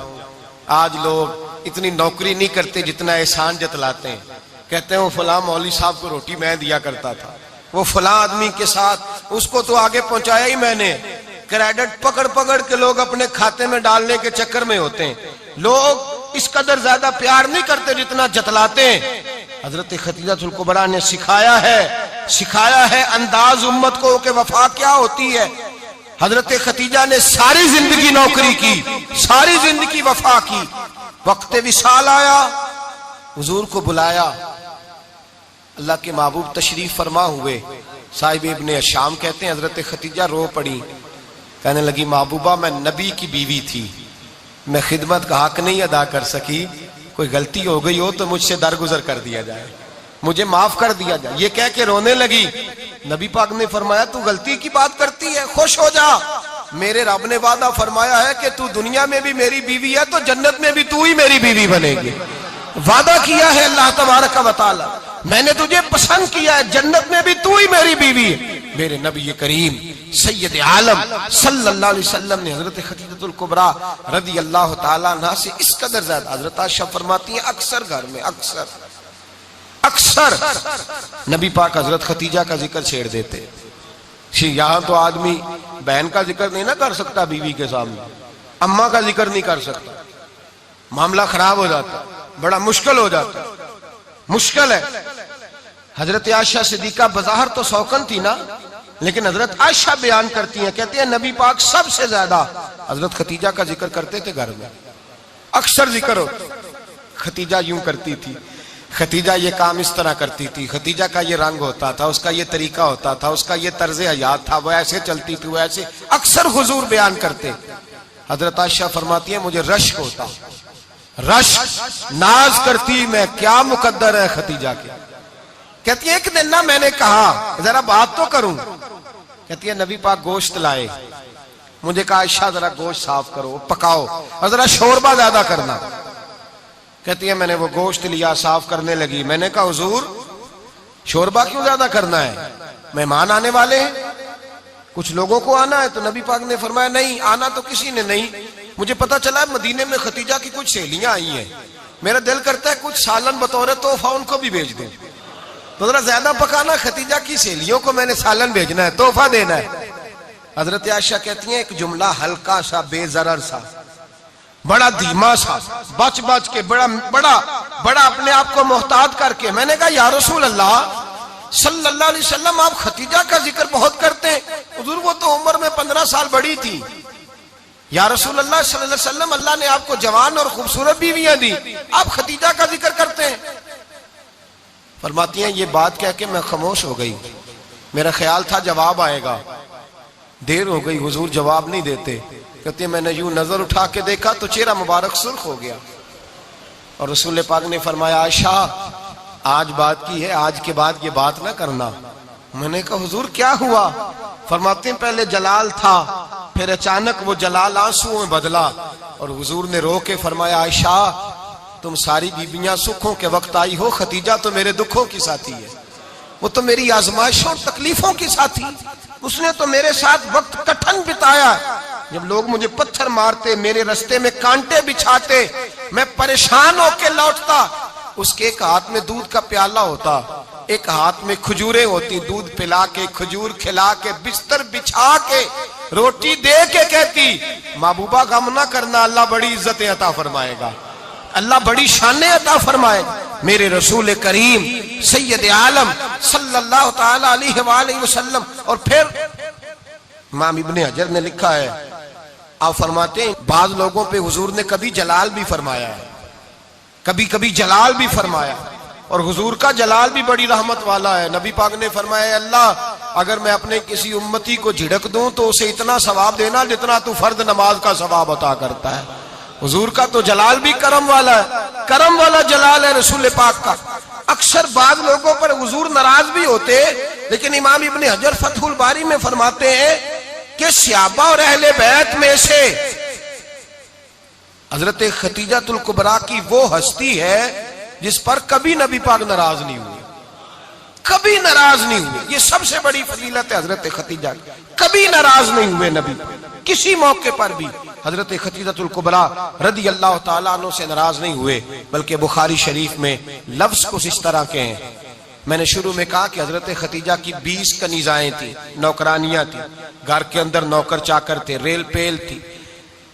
Speaker 1: आज लोग इतनी नौकरी नहीं करते जितना एहसान जतलाते हैं। कहते हैं वो फलां मौलवी साहब को रोटी मैं दिया करता था, वो फलां आदमी के साथ उसको तो आगे पहुंचाया ही मैंने, क्रेडिट पकड़ पकड़ के लोग अपने खाते में डालने के चक्कर में होते हैं। लोग इस कदर ज्यादा प्यार नहीं करते जितना जतलाते हैं। हजरत खतीजातुल कुबरा ने सिखाया है अंदाज उम्मत को कि वफा क्या होती है। हजरत खतीजा ने सारी जिंदगी नौकरी की, सारी जिंदगी वफा की। वक्त विसाल आया, हुजूर को बुलाया, अल्लाह के महबूब तशरीफ फरमा हुए। साहिब इब्ने शाम कहते हैं हजरत खतीजा रो पड़ी, कहने लगी महबूबा मैं नबी की बीवी थी, मैं खिदमत का हक नहीं अदा कर सकी, कोई गलती हो गई हो तो मुझसे दरगुजर कर दिया जाए, मुझे माफ कर दिया जाए। ये कह के रोने लगी। नबी पाक ने फरमाया तू गलती की बात करती है, खुश हो जा, मेरे रब ने वादा फरमाया है कि तू दुनिया में भी मेरी बीवी है तो जन्नत में भी तू ही मेरी बीवी बनेगी। वादा किया है अल्लाह तबारक व तआला, मैंने तुझे पसंद किया है, जन्नत में भी तू ही मेरी बीवी है। मेरे नबी करीम सैयद आलम सल्लल्लाहु अलैहि वसल्लम ने हजरत खतीजातुल कुबरा रदी अल्लाह तआला अन्हा से इस कदर ज्यादा, हजरत आयशा फरमाती हैं अक्सर घर में अक्सर नबी पाक हजरत खतीजा का जिक्र छेड़ देते। यहाँ तो आदमी बहन का जिक्र नहीं ना कर सकता बीवी के सामने, अम्मा का जिक्र नहीं कर सकता, मामला खराब हो जाता, बड़ा मुश्किल हो जाता, मुश्किल है। हजरत आयशा सिद्दीका बज़ाहिर तो सौकन थी ना, लेकिन हजरत आयशा बयान करती हैं, कहती है नबी पाक सबसे ज्यादा हजरत खतीजा का जिक्र करते थे घर में, अक्सर जिक्र हो। खतीजा यूं करती थी, खतीजा ये काम इस तरह करती थी, खतीजा का ये रंग होता था, उसका ये तरीका होता था, उसका ये तर्ज हयात था, वो ऐसे चलती थी, वो ऐसे, अक्सर हुजूर बयान करते। हजरत आयशा फरमाती है मुझे रश्क होता, रश्क, नाज करती मैं, क्या मुकद्दर है खतीजा के। कहती है एक दिन ना मैंने कहा जरा बात तो करूं, कहती है नबी पाक गोश्त लाए, मुझे कहा आयशा जरा गोश्त साफ करो, पकाओ और जरा शोरबा ज्यादा करना। कहती है मैंने वो गोश्त लिया, साफ करने लगी, मैंने कहा हुजूर शोरबा क्यों ज्यादा करना है, मेहमान आने वाले हैं, कुछ लोगों को आना है। तो नबी पाक ने फरमाया नहीं, आना तो किसी ने नहीं, मुझे पता चला मदीने में खतीजा की कुछ सहेलियां आई हैं, मेरा दिल करता है कुछ सालन बतौर तोहफा उनको भी भेज दूं, तो जरा ज्यादा पकाना, खतीजा की सहेलियों को मैंने सालन भेजना है, तोहफा देना है। हजरत आयशा कहती हैं एक जुमला हल्का सा, बेजरर सा, बड़ा धीमा सा, बच बच के, बड़ा बड़ा बड़ा अपने आप को मोहतात करके, मैंने कहा या रसूल अल्लाह सल्लल्लाहु अलैहि वसल्लम आप खतीजा का जिक्र बहुत करते हैं, हुजूर वो तो उम्र में 15 साल बड़ी थी। या रसूल अल्लाह सल्लल्लाहु अलैहि वसल्लम अल्लाह ने आपको जवान और खूबसूरत बीवियां दी, आप खतीजा का जिक्र करते हैं। फरमाती हैं ये बात कह के मैं खामोश हो गई, मेरा ख्याल था जवाब आएगा, देर हो गई, हुजूर जवाब नहीं देते। कहते हैं मैंने यूं नजर उठा के देखा तो चेहरा मुबारक सुर्ख हो गया, और रसूल पाक ने फरमाया आयशा आज बात की है, आज के बाद ये बात ना करना। मैंने कहा हुजूर क्या हुआ? फरमाते हैं पहले जलाल था, फिर अचानक वो जलाल आंसुओं में बदला, और हुजूर ने रो के फरमाया आयशा तुम सारी बीबियां सुखों के वक्त आई हो, खतीजा तो मेरे दुखों की साथी है, वो तो मेरी आजमाइशों तकलीफों की साथी, उसने तो मेरे साथ वक्त कठिन बिताया। जब लोग मुझे पत्थर मारते, मेरे रास्ते में कांटे बिछाते, मैं परेशान होके लौटता, उसके एक हाथ में दूध का प्याला होता, एक हाथ में खजूरें होती, दूध पिला के, खजूर खिला के, बिस्तर बिछा के, रोटी दे के कहती महबूबा गम ना करना, अल्लाह बड़ी इज्जतें अता फरमाएगा, अल्लाह बड़ी शानें अता फरमाएगा। मेरे रसूल करीम सैयद आलम सल्लल्लाहु ताला अलैहि वसल्लम। और फिर इमाम इब्ने हजर ने लिखा है, आप फरमाते हैं बाज लोगों पे हुजूर ने कभी जलाल भी फरमाया है, कभी कभी जलाल भी फरमाया, और हुजूर का जलाल भी बड़ी रहमत वाला है। नबी पाक ने फरमाया अल्लाह अगर मैं अपने किसी उम्मती को झिड़क दूं तो उसे इतना सवाब देना जितना तू फर्द नमाज का सवाब अता करता है। हुजूर का तो जलाल भी करम वाला है, करम वाला जलाल है रसूल पाक का। अक्सर बाद लोगों पर हुजूर नाराज भी होते, लेकिन इमाम इब्ने हजर फतहुल बारी में फरमाते हैं कि सहाबा और अहले बैत में से हजरत खतीजातुल कुबरा की वो हस्ती है जिस पर कभी नबी पाक नाराज नहीं हुए, कभी नाराज नहीं हुए। ये सबसे बड़ी फजीलत है हजरत खतीजा, कभी नाराज नहीं हुए नबी, किसी मौके पर भी हजरत खतीजातुल कुबरा रदी अल्लाह ताला अन्हु से नाराज नहीं हुए। बल्कि बुखारी शरीफ में लफ्ज कुछ इस तरह के हैं, मैंने शुरू में कहा कि हजरत खतीजा की 20 कनीजाएं थी, नौकरानियां थी, घर के अंदर नौकर चाकर थे, रेल पेल थी,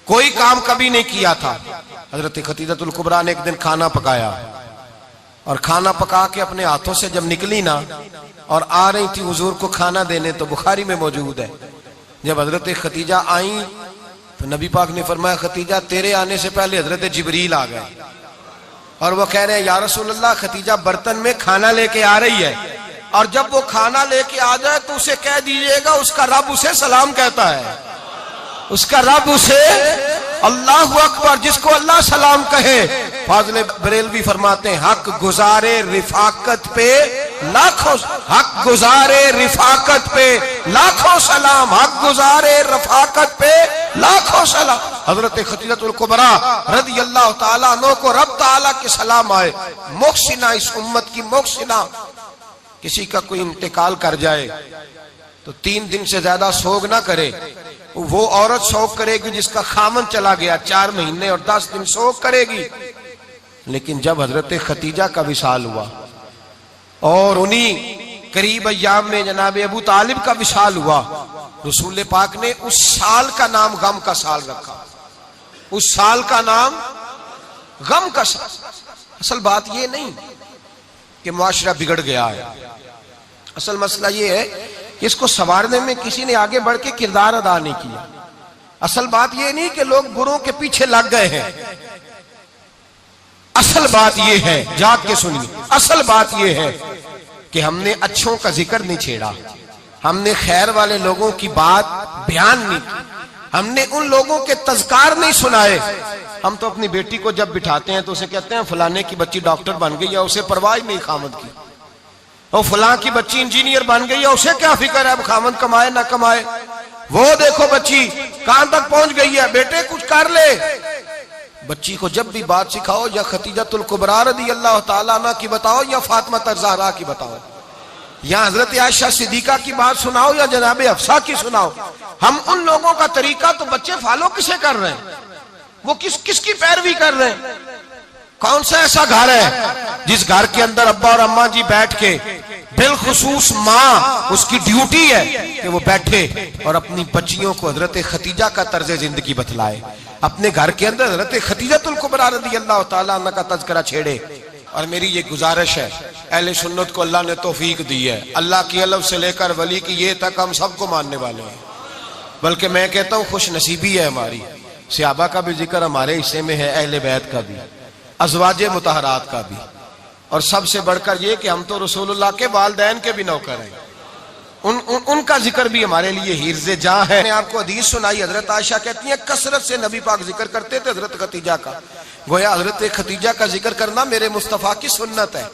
Speaker 1: कोई काम कभी नहीं किया था। हजरत खतीजतुल कुबरा ने एक दिन खाना पकाया और खाना पका के अपने हाथों से जब निकली ना और आ रही थी हुजूर को खाना देने, तो बुखारी में मौजूद है, जब हजरत खतीजा आई तो नबी पाक ने फरमाया खतीजा तेरे आने से पहले हजरत जिब्रील आ गए और वो कह रहे हैं या रसूल अल्लाह खतीजा बर्तन में खाना लेके आ रही है और जब वो खाना लेके आ जाए तो उसे कह दीजिएगा उसका रब उसे सलाम कहता है, उसका रब उसे अल्लाहु अकबर, जिसको अल्लाह सलाम कहे। फाज़िल बरेलवी फरमाते हैं हक गुजारे रिफाकत पे लाखों, हक गुजारे रिफाकत पे लाखों सलाम, हक गुजारे रफाकत पे लाखों सलाम। हजरत खतीजतुल कुबरा रज़ी अल्लाह ताला अन्हा को रब ताला के सलाम आए। मोहसिना, इस उम्मत की मोहसिना। किसी का कोई इंतकाल कर जाए तो 3 दिन से ज्यादा सोग ना करे, वो औरत शोक करेगी जिसका खामन चला गया, 4 महीने और 10 दिन शोक करेगी। लेकिन जब हजरत खतीजा का विशाल हुआ और उन्हीं करीब अय्याम में जनाब अबू तालिब का विशाल हुआ, रसूल पाक ने उस साल का नाम गम का साल रखा। उस साल का नाम गम का साल। असल बात ये नहीं कि मुआशरा बिगड़ गया है, असल मसला ये है कि इसको संवारने में किसी ने आगे बढ़ के किरदार अदा नहीं किया। असल बात ये नहीं कि लोग बुरों के पीछे लग गए हैं, असल बात ये है, जाग के सुनिए, असल बात ये है कि हमने अच्छों का जिक्र नहीं छेड़ा, हमने खैर वाले लोगों की बात बयान नहीं की, हमने उन लोगों के तज़कार नहीं सुनाए। हम तो अपनी बेटी को जब बिठाते हैं तो उसे कहते हैं फलाने की बच्ची डॉक्टर बन गई है, उसे परवाह नहीं खामद की, और फलां की बच्ची इंजीनियर बन गई है, उसे क्या फिक्र है खामद कमाए ना कमाए, वो देखो बच्ची कहां तक पहुंच गई है, बेटे कुछ कर ले। बच्ची को जब भी बात सिखाओ या खतीजतुल कुबरा रज़ी अल्लाह ताला अन्हा की बताओ या फातिमा ज़हरा की बताओ या हजरत आयशा सिद्दीका की बात सुनाओ या जनाब हफ्सा की सुनाओ। हम उन लोगों का तरीका तो बच्चे फॉलो किसे कर रहे हैं, वो किसकी पैरवी कर रहे हैं। कौन सा ऐसा घर है जिस घर के अंदर अब्बा और अम्मा जी बैठ के, बिलखुसूस माँ उसकी ड्यूटी है कि वो बैठे और अपनी बच्चियों को हजरत खतीजा का तर्ज जिंदगी बतलाए, अपने घर के अंदर हजरत खतीजतुल कुबरा रज़ी अल्लाह ताला अन्हा का तज़किरा छेड़े। और मेरी ये गुजारिश है, अहले सुन्नत को अल्लाह ने तौफीक दी है, अल्लाह की अलव से लेकर वली की ये तक हम सबको मानने वाले हैं, बल्कि मैं कहता हूँ खुश नसीबी है हमारी, सहाबा का भी जिक्र हमारे हिस्से में है, अहले बैत का भी, अज़वाजे मुतहरात का भी, और सबसे बढ़कर ये कि हम तो रसूलुल्लाह के वालिदैन के भी नौकर हैं, उनका जिक्र भी हमारे लिए हिर्ज़े जां है। मैंने आपको हदीस सुनाई, हजरत आयशा कहती हैं कसरत से नबी पाक जिक्र करते थे हजरत खतीजा का, गोया हजरत खतीजा का जिक्र करना मेरे मुस्तफ़ा की सुन्नत है,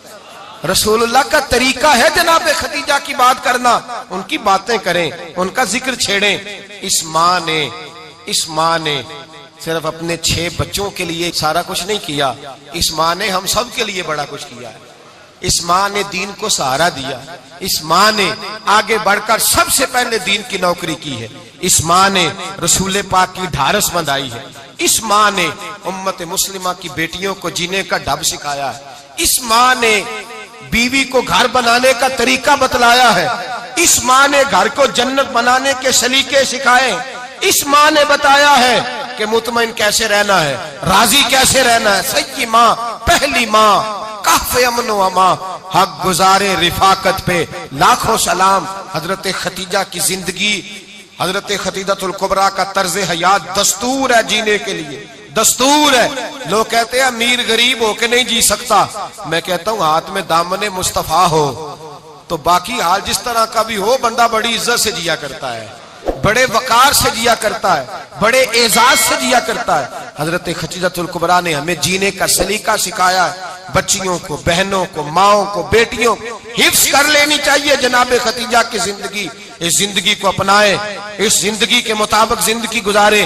Speaker 1: रसूलुल्लाह का तरीका है जनाब खतीजा की बात करना, उनकी बातें करें, उनका जिक्र छेड़ें। इस माँ ने सिर्फ अपने 6 बच्चों के लिए सारा कुछ नहीं किया, इस माँ ने हम सब के लिए बड़ा कुछ किया है। इस माँ ने दीन को सहारा दिया, इस माँ ने आगे बढ़कर सबसे पहले दीन की नौकरी की है, इस माँ ने रसूल पाक की ढारस बंधाई है, इस माँ ने उम्मत मुस्लिमा की बेटियों को जीने का ढब सिखाया है, इस माँ ने बीवी को घर बनाने का तरीका बतलाया है, इस माँ ने घर को जन्नत बनाने के सलीके सिखाए, इस माँ ने बताया है कि मुतमईन कैसे रहना है, राजी कैसे रहना है। सच्ची माँ, पहली माँ, काफ़े अमन व अमा, हक गुजारे रिफाकत पे लाखों सलाम। हजरत खतीजा की जिंदगी, हजरत खतीजतुल कुबरा का तर्ज हयात दस्तूर है जीने के लिए, दस्तूर है। लोग कहते हैं अमीर गरीब होके नहीं जी सकता, मैं कहता हूँ हाथ में दामने मुस्तफा हो तो बाकी हाल जिस तरह का भी हो, बंदा बड़ी इज्जत से जिया करता है, बड़े वकार से जिया करता है, बड़े एजाज से जिया करता है। हजरत खतीजतुल कुबरा ने हमें जीने का सलीका सिखाया है। बच्चियों को, बहनों को, माओं को, बेटियों को हिफ्ज कर लेनी चाहिए जनाब खतीजा की जिंदगी। इस जिंदगी को अपनाए, इस जिंदगी के मुताबिक जिंदगी गुजारे।